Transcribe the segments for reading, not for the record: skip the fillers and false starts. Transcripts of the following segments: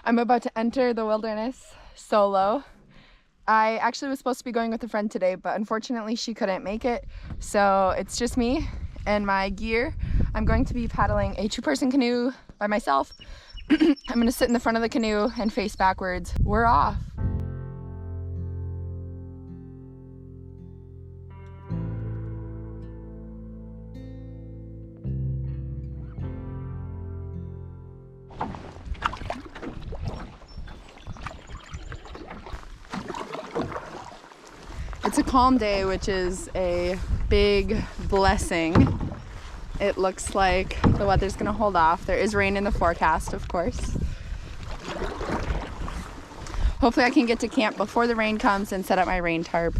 I'm about to enter the wilderness solo. I actually was supposed to be going with a friend today, but unfortunately she couldn't make it. So it's just me and my gear. I'm going to be paddling a 2-person canoe by myself. I'm gonna sit in the front of the canoe and face backwards. We're off. It's a calm day, which is a big blessing. It looks like the weather's gonna hold off. There is rain in the forecast, of course. Hopefully I can get to camp before the rain comes and set up my rain tarp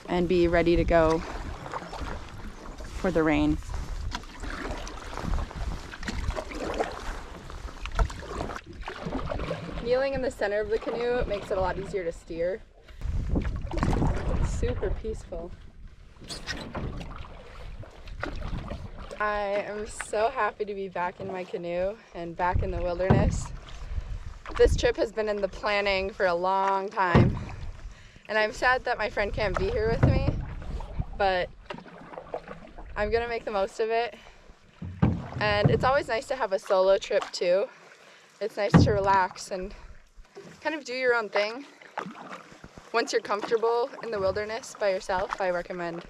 and be ready to go for the rain. Kneeling in the center of the canoe makes it a lot easier to steer. It's super peaceful. I am so happy to be back in my canoe and back in the wilderness. This trip has been in the planning for a long time, and I'm sad that my friend can't be here with me, but I'm gonna make the most of it. And it's always nice to have a solo trip too. It's nice to relax and kind of do your own thing. Once you're comfortable in the wilderness by yourself, I recommend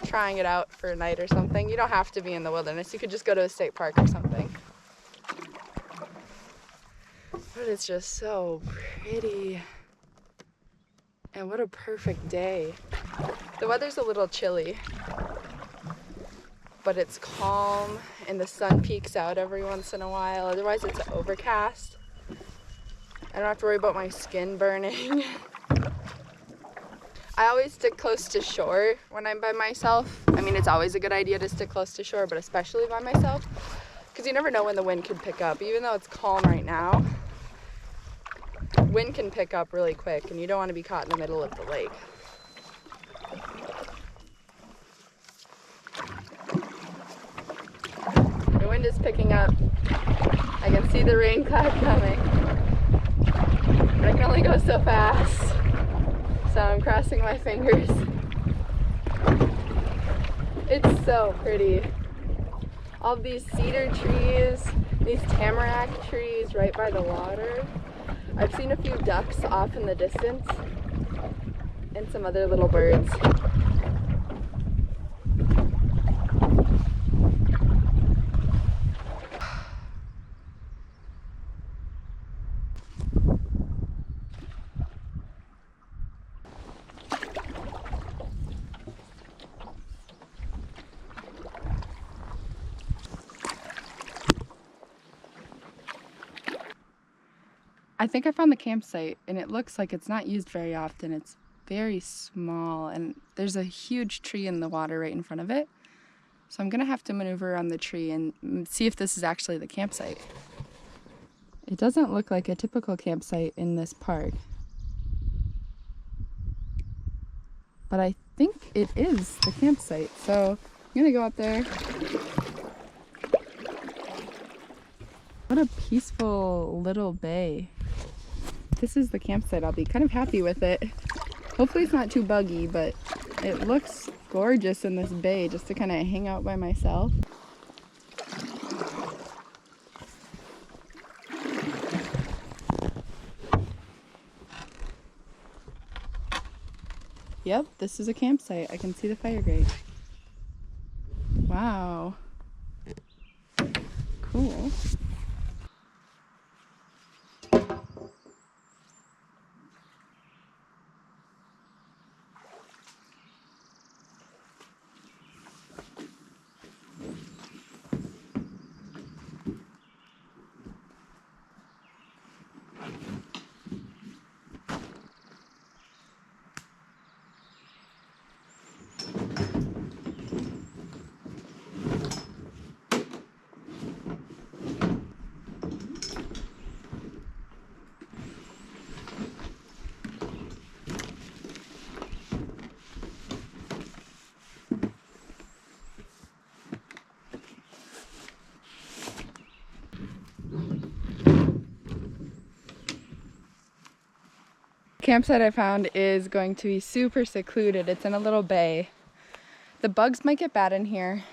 trying it out for a night or something. You don't have to be in the wilderness. You could just go to a state park or something. But it's just so pretty. And what a perfect day. The weather's a little chilly, but it's calm and the sun peeks out every once in a while. Otherwise it's overcast. I don't have to worry about my skin burning. I always stick close to shore when I'm by myself. I mean, it's always a good idea to stick close to shore, but especially by myself, because you never know when the wind could pick up. Even though it's calm right now, wind can pick up really quick, and you don't want to be caught in the middle of the lake. The wind is picking up. I can see the rain cloud coming. But I can only go so fast. So I'm crossing my fingers. It's so pretty. All these cedar trees, these tamarack trees right by the water. I've seen a few ducks off in the distance and some other little birds. I think I found the campsite, and it looks like it's not used very often. It's very small, and there's a huge tree in the water right in front of it. So I'm gonna have to maneuver around the tree and see if this is actually the campsite. It doesn't look like a typical campsite in this park, but I think it is the campsite. So I'm gonna go out there. What a peaceful little bay. This is the campsite. I'll be kind of happy with it. Hopefully it's not too buggy, but it looks gorgeous in this bay just to kind of hang out by myself. Yep, this is a campsite. I can see the fire grate. Wow. Cool. Campsite I found is going to be super secluded. It's in a little bay. The bugs might get bad in here,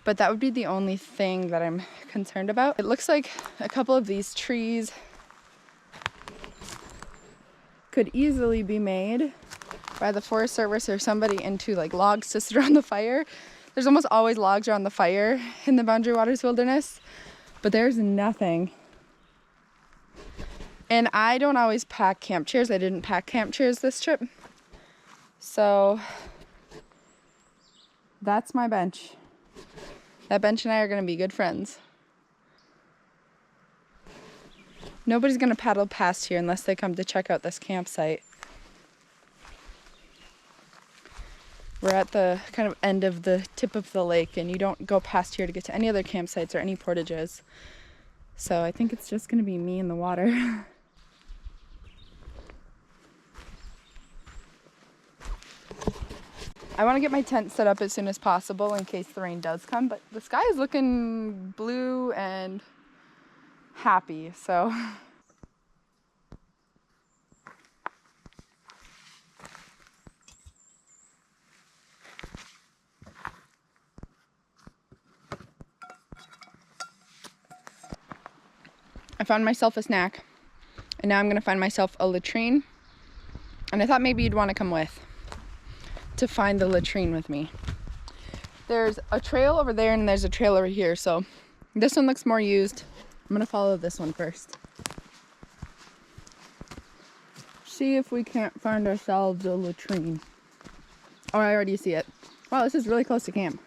but that would be the only thing that I'm concerned about. It looks like a couple of these trees could easily be made by the Forest Service or somebody into like logs to sit around the fire. There's almost always logs around the fire in the Boundary Waters Wilderness, but there's nothing. And I don't always pack camp chairs. I didn't pack camp chairs this trip. So that's my bench. That bench and I are gonna be good friends. Nobody's gonna paddle past here unless they come to check out this campsite. We're at the kind of end of the tip of the lake, and you don't go past here to get to any other campsites or any portages. So I think it's just gonna be me in the water. I want to get my tent set up as soon as possible in case the rain does come, but the sky is looking blue and happy, so. I found myself a snack, and now I'm going to find myself a latrine, and I thought maybe you'd want to come with to find the latrine with me. There's a trail over there and there's a trail over here, so this one looks more used. I'm gonna follow this one first. See if we can't find ourselves a latrine. Oh, I already see it. Wow, this is really close to camp.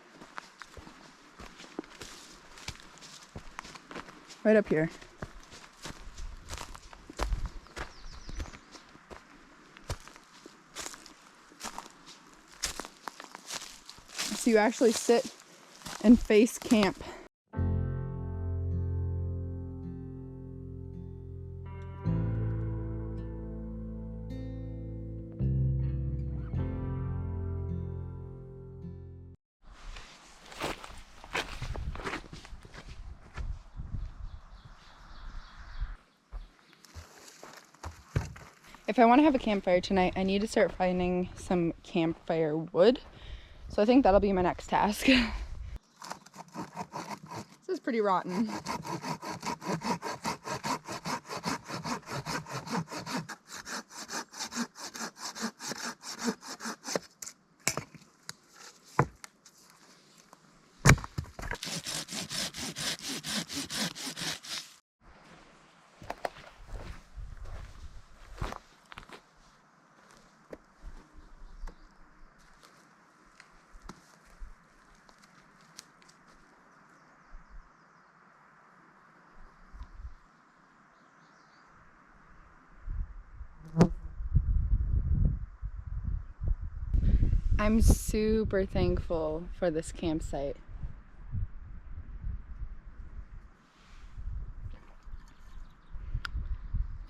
Right up here. So you actually sit and face camp. If I want to have a campfire tonight, I need to start finding some campfire wood. So I think that'll be my next task. This is pretty rotten. I'm super thankful for this campsite.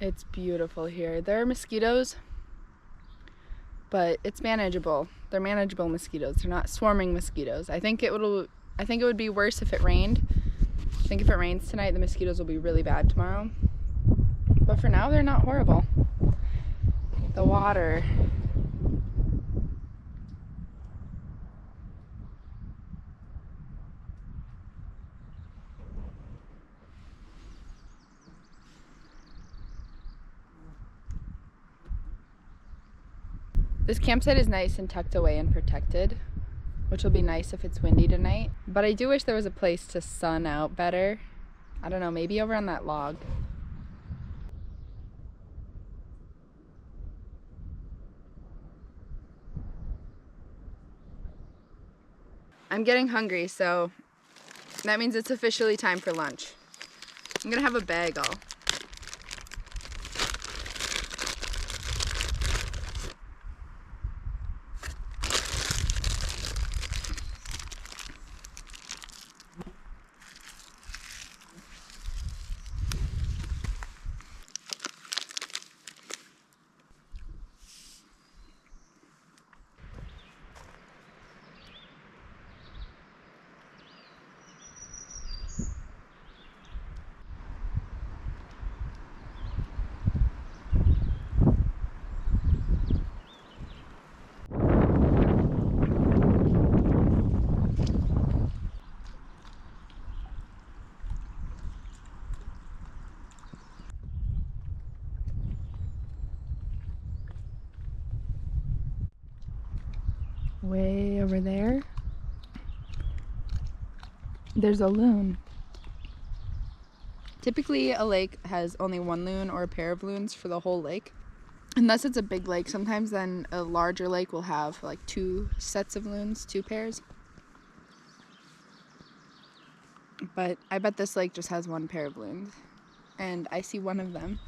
It's beautiful here. There are mosquitoes, but it's manageable. They're manageable mosquitoes. They're not swarming mosquitoes. I think it would be worse if it rained. I think if it rains tonight, the mosquitoes will be really bad tomorrow. But for now, they're not horrible. The water. This campsite is nice and tucked away and protected, which will be nice if it's windy tonight. But I do wish there was a place to sun out better. I don't know, maybe over on that log. I'm getting hungry, so that means it's officially time for lunch. I'm gonna have a bagel. Way over there, there's a loon. Typically a lake has only one loon or a pair of loons for the whole lake. Unless it's a big lake, sometimes then a larger lake will have like 2 sets of loons, 2 pairs. But I bet this lake just has 1 pair of loons. And I see one of them.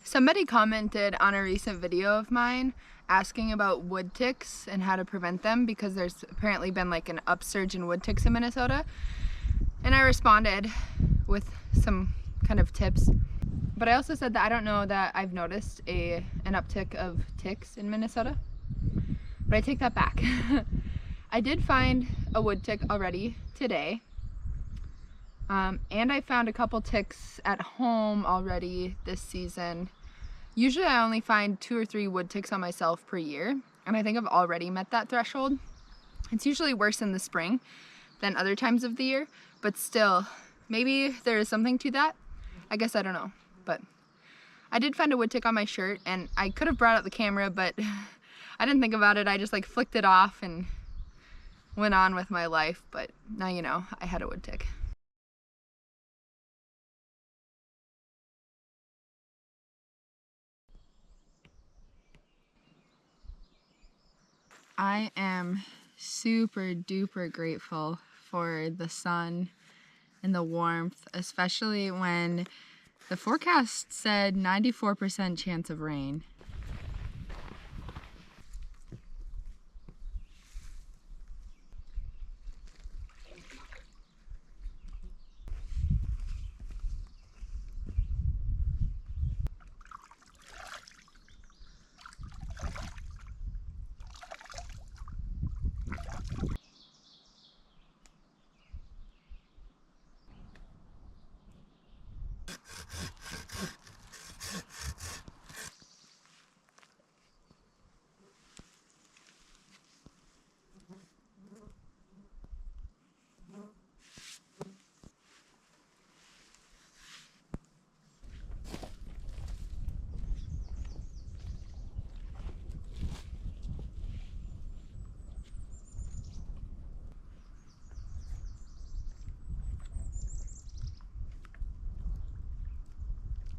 Somebody commented on a recent video of mine asking about wood ticks and how to prevent them because there's apparently been like an upsurge in wood ticks in Minnesota. And I responded with some kind of tips. But I also said that I don't know that I've noticed an uptick of ticks in Minnesota. But I take that back. I did find a wood tick already today. And I found a couple ticks at home already this season. Usually I only find 2 or 3 wood ticks on myself per year, and I think I've already met that threshold. It's usually worse in the spring than other times of the year, but still, maybe there is something to that. I guess I don't know, but I did find a wood tick on my shirt, and I could have brought out the camera, but I didn't think about it. I just like flicked it off and went on with my life, but now you know, I had a wood tick. I am super duper grateful for the sun and the warmth, especially when the forecast said 94% chance of rain.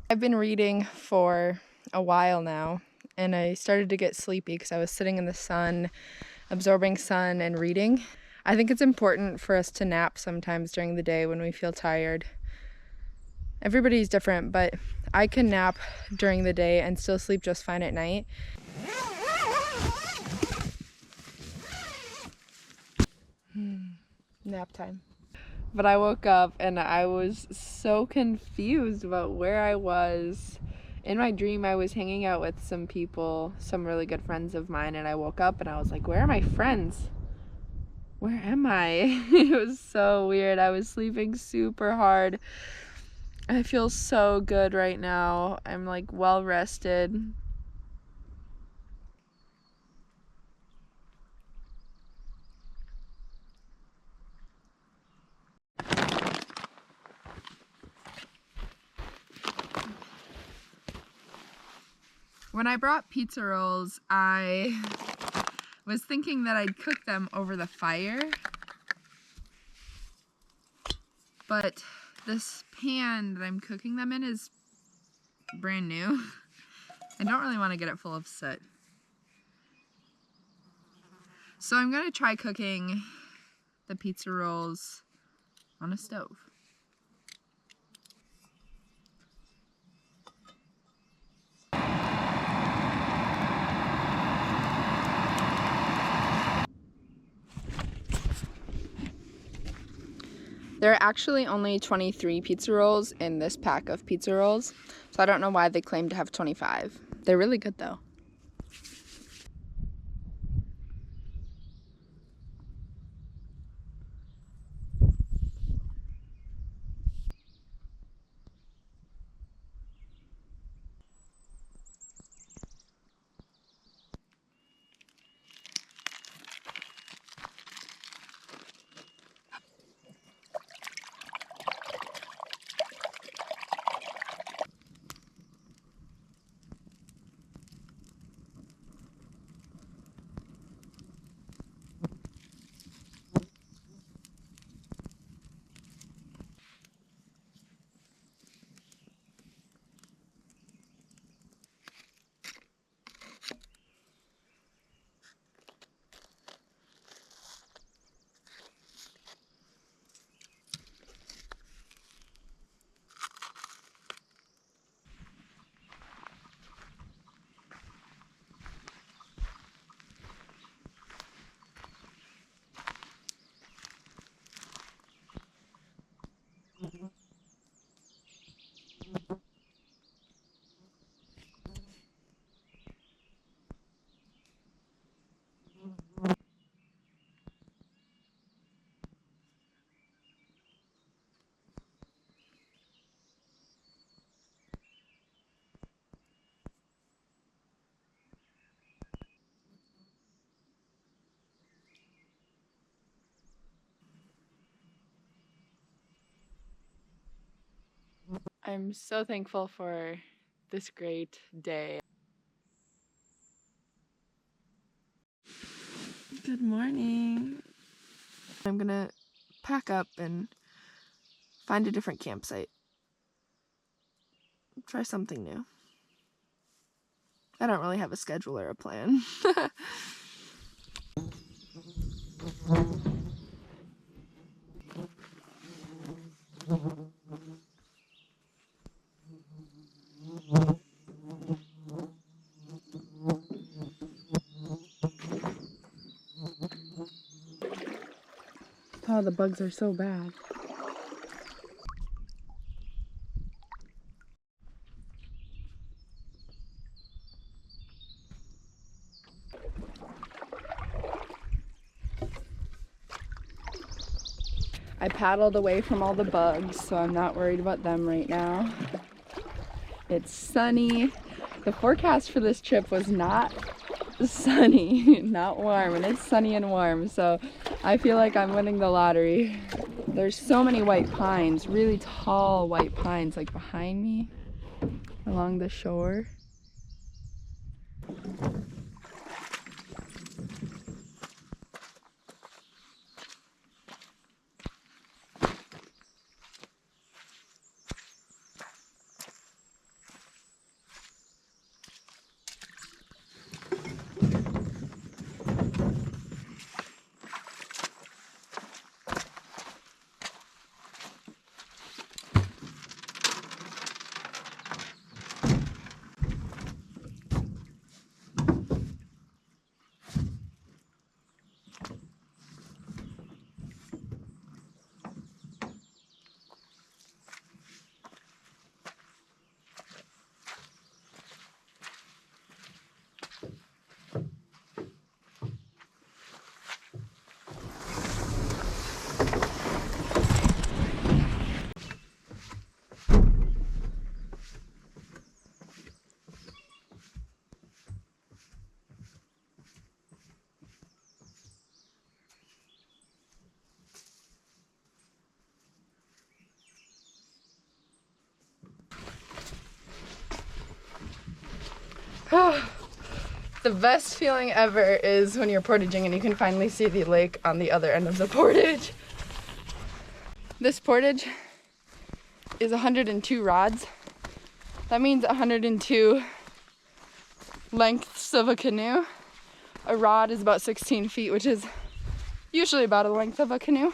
I've been reading for a while now, and I started to get sleepy because I was sitting in the sun, absorbing sun and reading. I think it's important for us to nap sometimes during the day when we feel tired. Everybody's different, but I can nap during the day and still sleep just fine at night. Nap time. But I woke up and I was so confused about where I was. In my dream, I was hanging out with some people, some really good friends of mine, and I woke up and I was like, where are my friends? Where am I? It was so weird. I was sleeping super hard. I feel so good right now. I'm like well rested. When I brought pizza rolls, I was thinking that I'd cook them over the fire, but this pan that I'm cooking them in is brand new. I don't really want to get it full of soot. So I'm going to try cooking the pizza rolls on a stove. There are actually only 23 pizza rolls in this pack of pizza rolls, so I don't know why they claim to have 25. They're really good though. I'm so thankful for this great day. Good morning. I'm gonna pack up and find a different campsite. Try something new. I don't really have a schedule or a plan. Oh, the bugs are so bad. I paddled away from all the bugs, so I'm not worried about them right now. It's sunny. The forecast for this trip was not sunny, not warm, and it's sunny and warm, so I feel like I'm winning the lottery. There's so many white pines, really tall white pines, like behind me along the shore. The best feeling ever is when you're portaging and you can finally see the lake on the other end of the portage. This portage is 102 rods. That means 102 lengths of a canoe. A rod is about 16 feet, which is usually about the length of a canoe.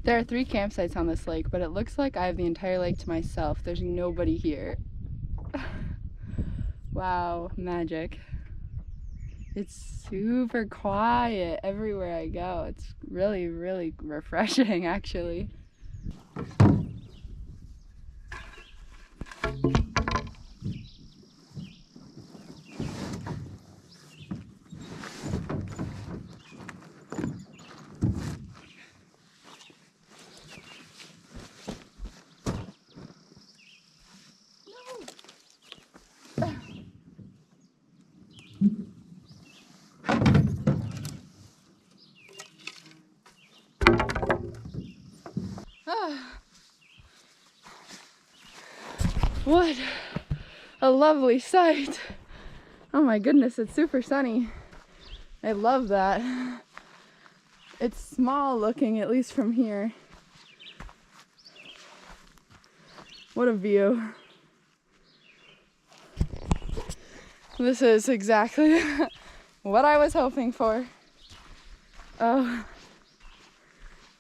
There are 3 campsites on this lake, but it looks like I have the entire lake to myself. There's nobody here. Wow, magic. It's super quiet everywhere I go. It's really, really refreshing, actually. What a lovely sight. Oh my goodness, it's super sunny. I love that. It's small looking, at least from here. What a view. This is exactly what I was hoping for. Oh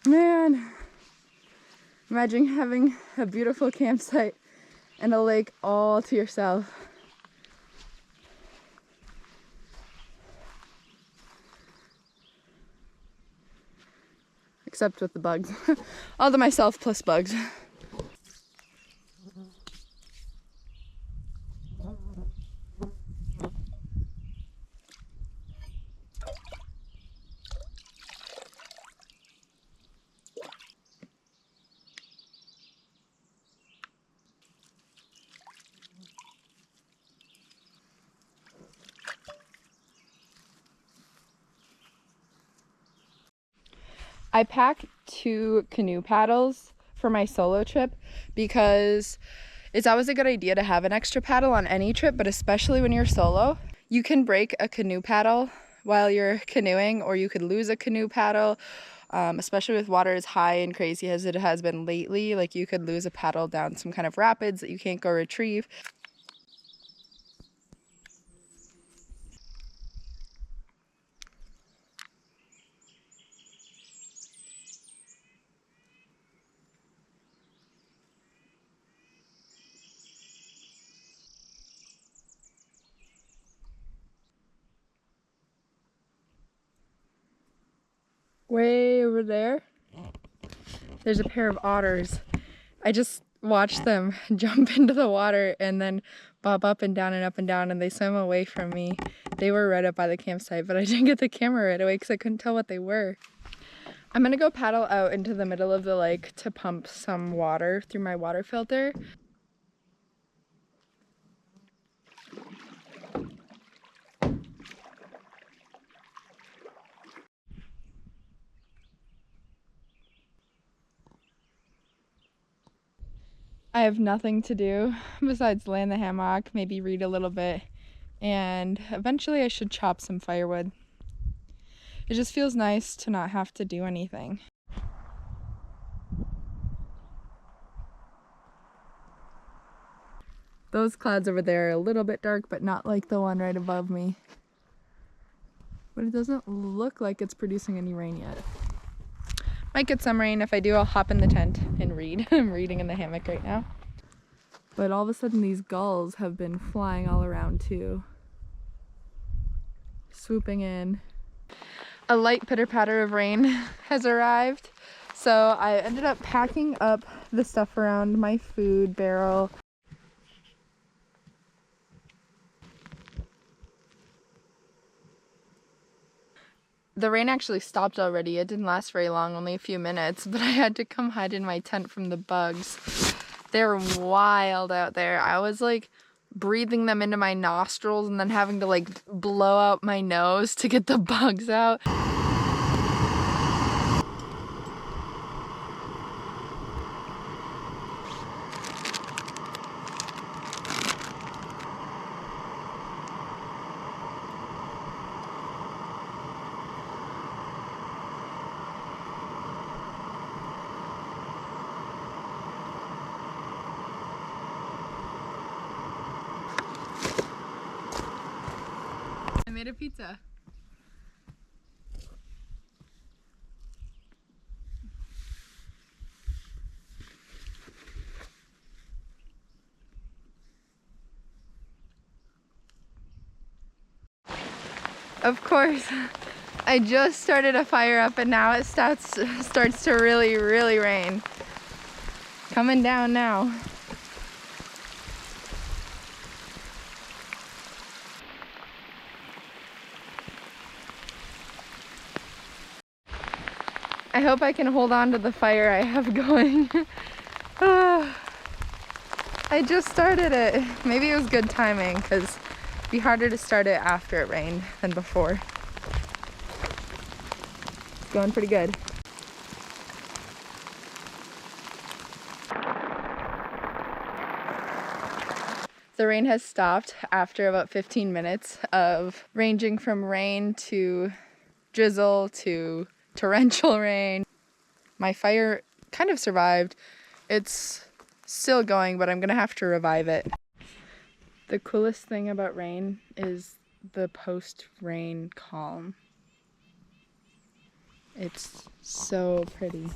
man. Imagine having a beautiful campsite and a lake all to yourself. Except with the bugs. All to myself plus bugs. I pack 2 canoe paddles for my solo trip because it's always a good idea to have an extra paddle on any trip, but especially when you're solo. You can break a canoe paddle while you're canoeing, or you could lose a canoe paddle, especially with water as high and crazy as it has been lately. Like, you could lose a paddle down some kind of rapids that you can't go retrieve. Way over there, there's a pair of otters. I just watched them jump into the water and then bob up and down and up and down, and they swam away from me. They were right up by the campsite, but I didn't get the camera right away because I couldn't tell what they were. I'm gonna go paddle out into the middle of the lake to pump some water through my water filter. I have nothing to do besides lay in the hammock, maybe read a little bit, and eventually I should chop some firewood. It just feels nice to not have to do anything. Those clouds over there are a little bit dark, but not like the one right above me. But it doesn't look like it's producing any rain yet. Might get some rain. If I do, I'll hop in the tent and read. I'm reading in the hammock right now. But all of a sudden these gulls have been flying all around too. Swooping in. A light pitter-patter of rain has arrived. So I ended up packing up the stuff around my food barrel. The rain actually stopped already. It didn't last very long, only a few minutes, but I had to come hide in my tent from the bugs. They're wild out there. I was like breathing them into my nostrils and then having to like blow out my nose to get the bugs out. I made a pizza. Of course. I just started a fire up and now it starts to really rain. Coming down now. I hope I can hold on to the fire I have going. I just started it. Maybe it was good timing because it'd be harder to start it after it rained than before. It's going pretty good. The rain has stopped after about 15 minutes of ranging from rain to drizzle to torrential rain. My fire kind of survived. It's still going, but I'm gonna have to revive it. The coolest thing about rain is the post-rain calm. It's so pretty.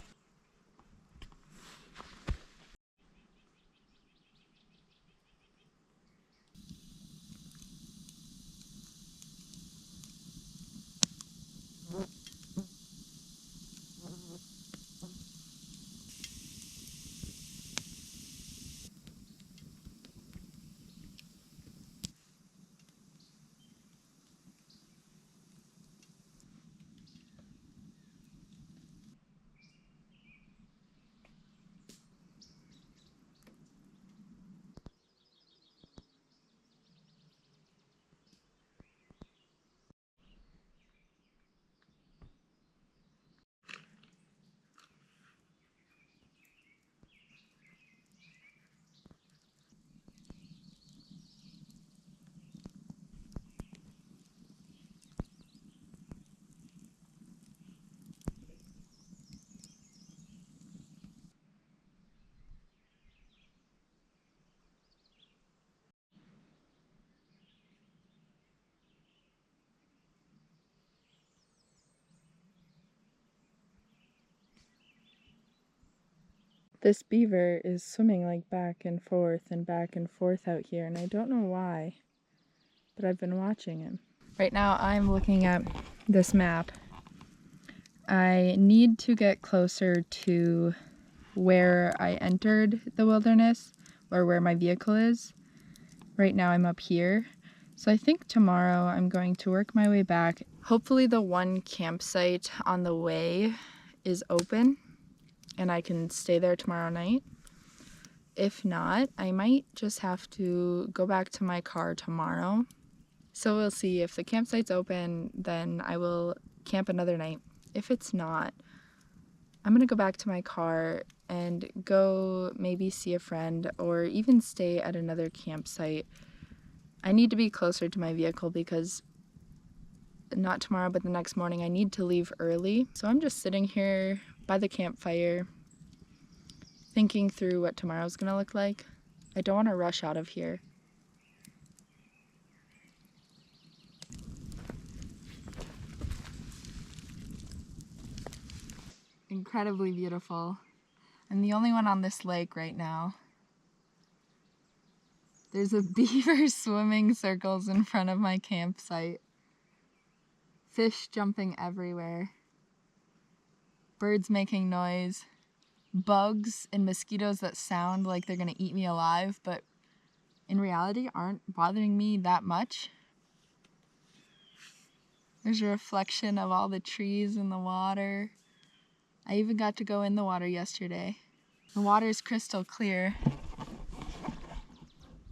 This beaver is swimming like back and forth out here, and I don't know why, but I've been watching him. Right now I'm looking at this map. I need to get closer to where I entered the wilderness, or where my vehicle is. Right now I'm up here. So I think tomorrow I'm going to work my way back. Hopefully the one campsite on the way is open and I can stay there tomorrow night. If not, I might just have to go back to my car tomorrow. So we'll see. If the campsite's open, then I will camp another night. If it's not, I'm gonna go back to my car and go maybe see a friend or even stay at another campsite. I need to be closer to my vehicle because not tomorrow, but the next morning I need to leave early. So I'm just sitting here by the campfire thinking through what tomorrow's gonna look like. I don't want to rush out of here. Incredibly beautiful. I'm the only one on this lake right now. There's a beaver swimming circles in front of my campsite. Fish jumping everywhere. Birds making noise. Bugs and mosquitoes that sound like they're gonna eat me alive, but in reality aren't bothering me that much. There's a reflection of all the trees in the water. I even got to go in the water yesterday. The water is crystal clear.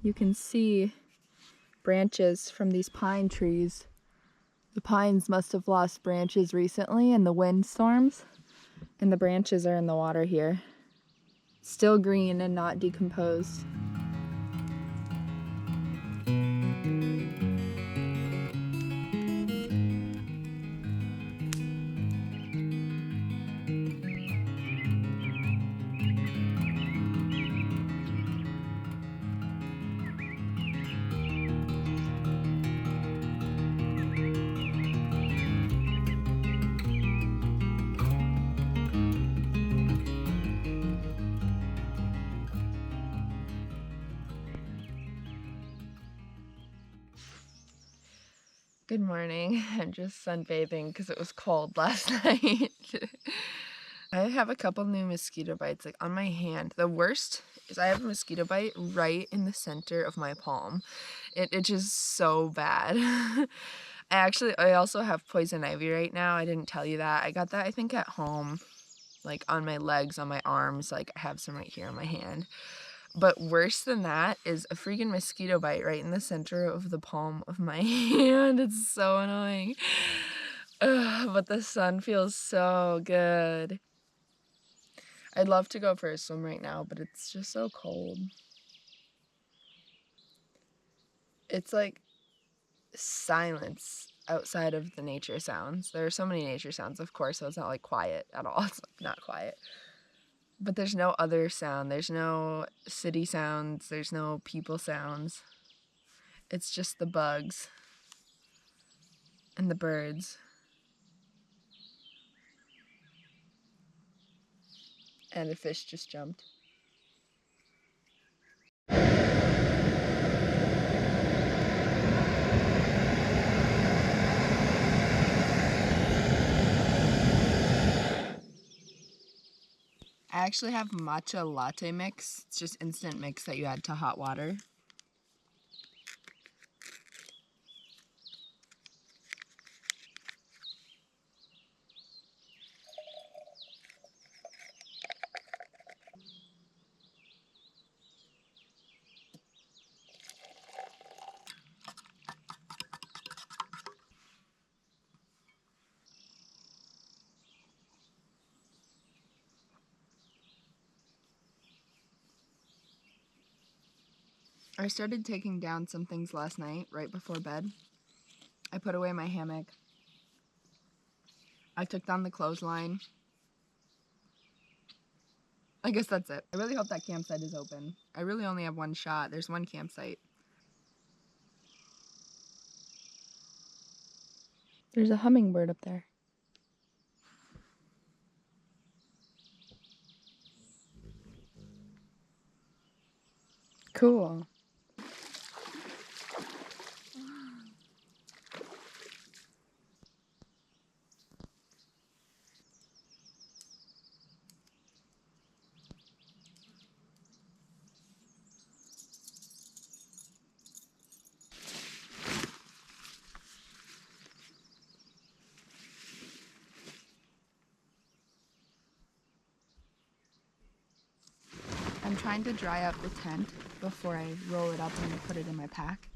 You can see branches from these pine trees. The pines must have lost branches recently in the windstorms, and the branches are in the water here. Still green and not decomposed. Good morning. I'm just sunbathing because it was cold last night. I have a couple new mosquito bites like on my hand. The worst is I have a mosquito bite right in the center of my palm. It itches so bad. I also have poison ivy right now. I didn't tell you that. I got that I think at home, like on my legs, on my arms. Like I have some right here on my hand. But worse than that is a freaking mosquito bite right in the center of the palm of my hand. It's so annoying. Ugh, but the sun feels so good. I'd love to go for a swim right now, but it's just so cold. It's like silence outside of the nature sounds. There are so many nature sounds, of course, so it's not like quiet at all. It's not quiet. But there's no other sound. There's no city sounds. There's no people sounds. It's just the bugs and the birds. And a fish just jumped. I actually have matcha latte mix. It's just instant mix that you add to hot water. I started taking down some things last night, right before bed. I put away my hammock. I took down the clothesline. I guess that's it. I really hope that campsite is open. I really only have one shot. There's one campsite. There's a hummingbird up there. Cool. I'm trying to dry out the tent before I roll it up and put it in my pack.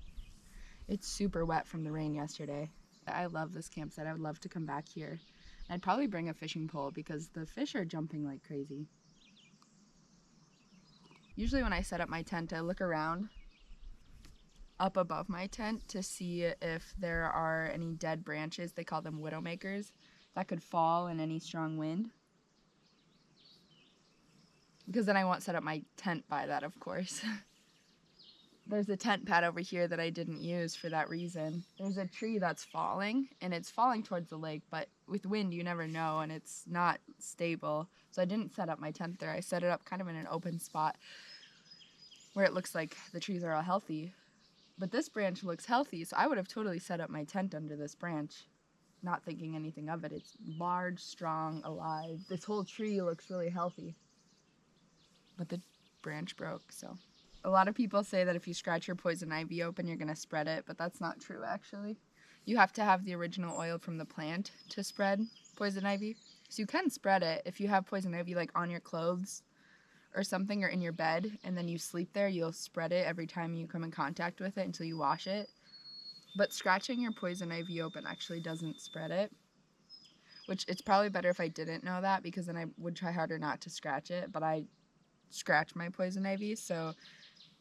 It's super wet from the rain yesterday. I love this campsite. I would love to come back here. I'd probably bring a fishing pole because the fish are jumping like crazy. Usually when I set up my tent, I look around up above my tent to see if there are any dead branches, they call them widowmakers, that could fall in any strong wind. Because then I won't set up my tent by that, of course. There's a tent pad over here that I didn't use for that reason. There's a tree that's falling, and it's falling towards the lake, but with wind you never know, and it's not stable. So I didn't set up my tent there. I set it up kind of in an open spot where it looks like the trees are all healthy. But this branch looks healthy, so I would have totally set up my tent under this branch, not thinking anything of it. It's large, strong, alive. This whole tree looks really healthy. But the branch broke, so. A lot of people say that if you scratch your poison ivy open, you're gonna spread it, but that's not true, actually. You have to have the original oil from the plant to spread poison ivy. So you can spread it if you have poison ivy like on your clothes or something, or in your bed, and then you sleep there, you'll spread it every time you come in contact with it until you wash it. But scratching your poison ivy open actually doesn't spread it, which it's probably better if I didn't know that, because then I would try harder not to scratch it, but I scratch my poison ivy, so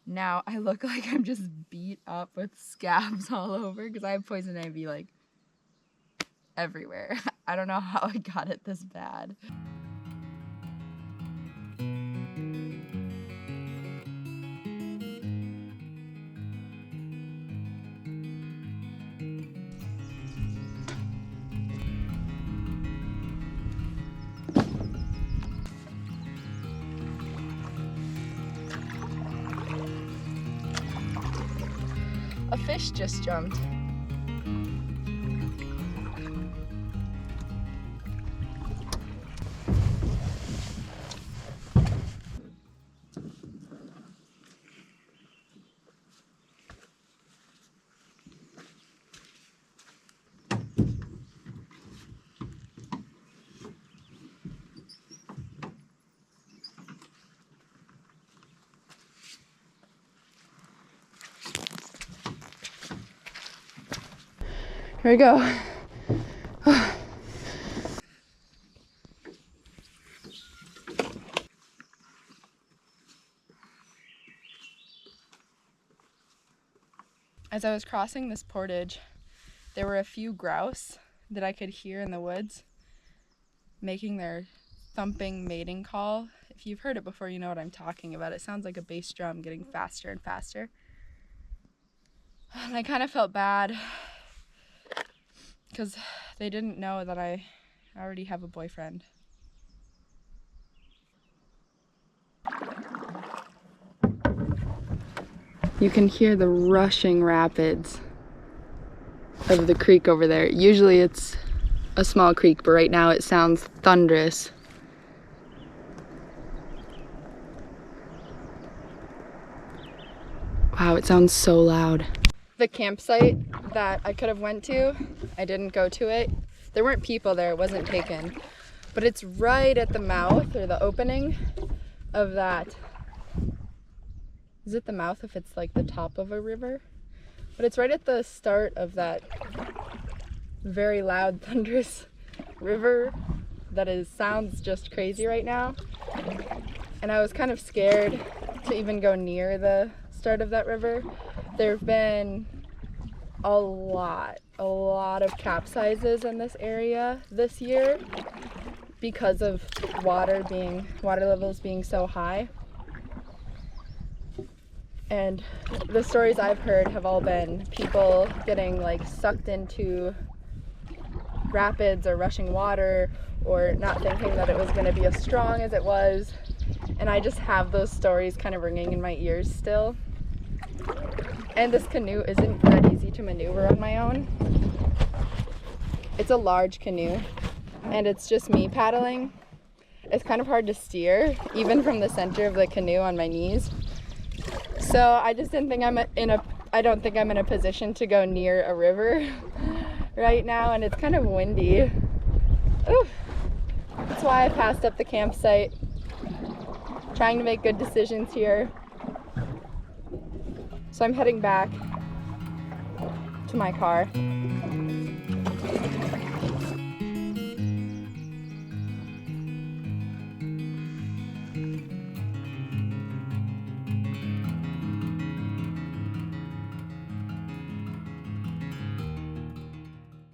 now I look like I'm just beat up with scabs all over because I have poison ivy like everywhere. I don't know how I got it this bad. A fish just jumped. Here we go. As I was crossing this portage, there were a few grouse that I could hear in the woods making their thumping mating call. If you've heard it before, you know what I'm talking about. It sounds like a bass drum getting faster and faster. And I kind of felt bad because they didn't know that I already have a boyfriend. You can hear the rushing rapids of the creek over there. Usually it's a small creek, but right now it sounds thunderous. Wow, it sounds so loud. The campsite that I could have went to, I didn't go to it. There weren't people there, it wasn't taken. But it's right at the mouth or the opening of that. Is it the mouth if it's like the top of a river? But it's right at the start of that very loud, thunderous river that sounds just crazy right now. And I was kind of scared to even go near the start of that river. There have been a lot of capsizes in this area this year because of water levels being so high. And the stories I've heard have all been people getting like sucked into rapids or rushing water, or not thinking that it was going to be as strong as it was. And I just have those stories kind of ringing in my ears still. And this canoe isn't that easy to maneuver on my own. It's a large canoe and it's just me paddling. It's kind of hard to steer, even from the center of the canoe on my knees. So I just didn't think I don't think I'm in a position to go near a river right now, and it's kind of windy. Ooh. That's why I passed up the campsite. Trying to make good decisions here. So I'm heading back to my car.